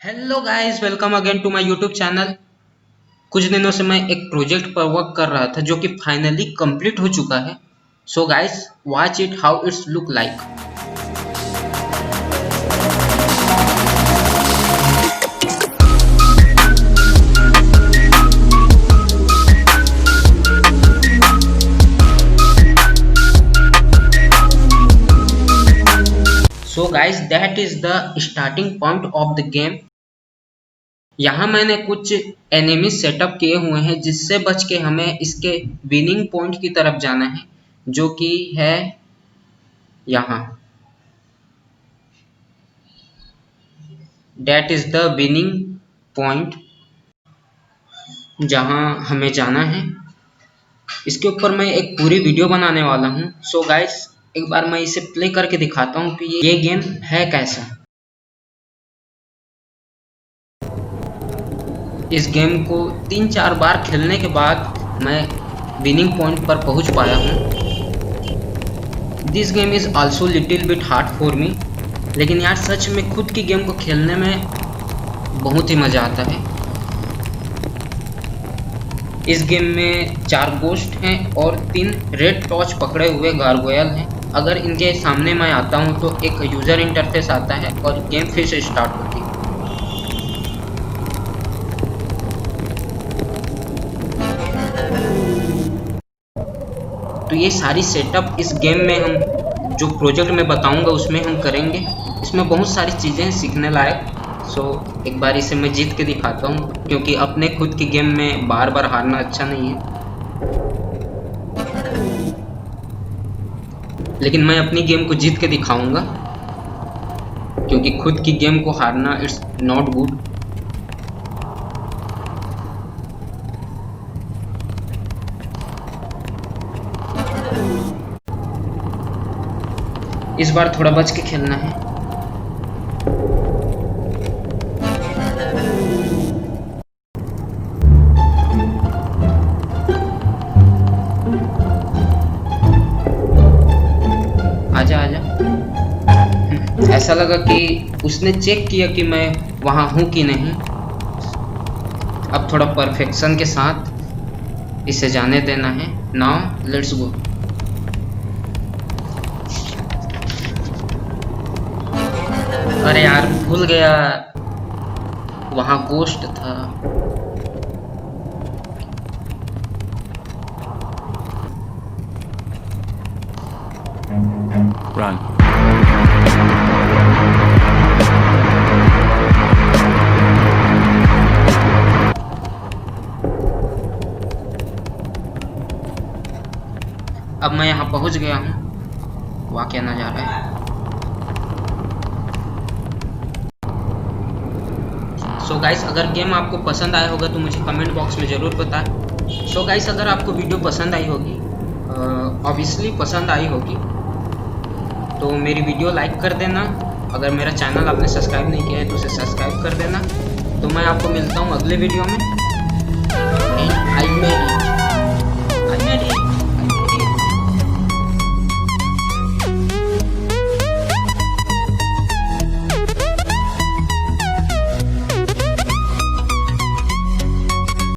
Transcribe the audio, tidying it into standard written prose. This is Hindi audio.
Hello guys, welcome again to my YouTube channel. कुछ दिनों से मैं एक प्रोजेक्ट पर वर्क कर रहा था जो कि फाइनली कंप्लीट हो चुका है। So guys, watch it how it's look like. So guys, that is the starting point of the game. यहाँ मैंने कुछ एनिमी सेटअप किए हुए हैं जिससे बच के हमें इसके विनिंग पॉइंट की तरफ जाना है, जो कि है यहाँ। That is the winning point जहाँ हमें जाना है। इसके ऊपर मैं एक पूरी वीडियो बनाने वाला हूँ। सो गाइस, एक बार मैं इसे प्ले करके दिखाता हूँ कि ये गेम है कैसा। इस गेम को 3-4 बार खेलने के बाद मैं विनिंग पॉइंट पर पहुँच पाया हूँ। This game is also little bit hard for me, लेकिन यार सच में खुद की गेम को खेलने में बहुत ही मज़ा आता है। इस गेम में 4 गोस्ट हैं और 3 रेड टॉर्च पकड़े हुए गारगोयल हैं। अगर इनके सामने मैं आता हूं तो एक यूज़र इंटरफेस आता है और गेम फिर से स्टार्ट होती है। तो ये सारी सेटअप इस गेम में हम जो प्रोजेक्ट में बताऊंगा उसमें हम करेंगे। इसमें बहुत सारी चीज़ें सीखने लायक। सो एक बार इसे मैं जीत के दिखाता हूँ, क्योंकि अपने खुद की गेम में बार बार हारना अच्छा नहीं है। लेकिन मैं अपनी गेम को जीत के दिखाऊंगा, क्योंकि खुद की गेम को हारना इट्स नॉट गुड। इस बार थोड़ा बच के खेलना है। आजा आजा। ऐसा लगा कि उसने चेक किया कि मैं वहां हूं कि नहीं। अब थोड़ा परफेक्शन के साथ इसे जाने देना है। Now let's go. अरे यार, भूल गया, वहां गोस्ट था। Run. अब मैं यहाँ पहुँच गया हूँ। वहाँ क्या नज़ारा है। सो गाइस, अगर गेम आपको पसंद आया होगा तो मुझे कमेंट बॉक्स में ज़रूर बताएं। सो गाइस, अगर आपको वीडियो पसंद आई होगी, ऑब्वियसली पसंद आई होगी, तो मेरी वीडियो लाइक कर देना। अगर मेरा चैनल आपने सब्सक्राइब नहीं किया है तो उसे सब्सक्राइब कर देना। तो मैं आपको मिलता हूँ अगले वीडियो में।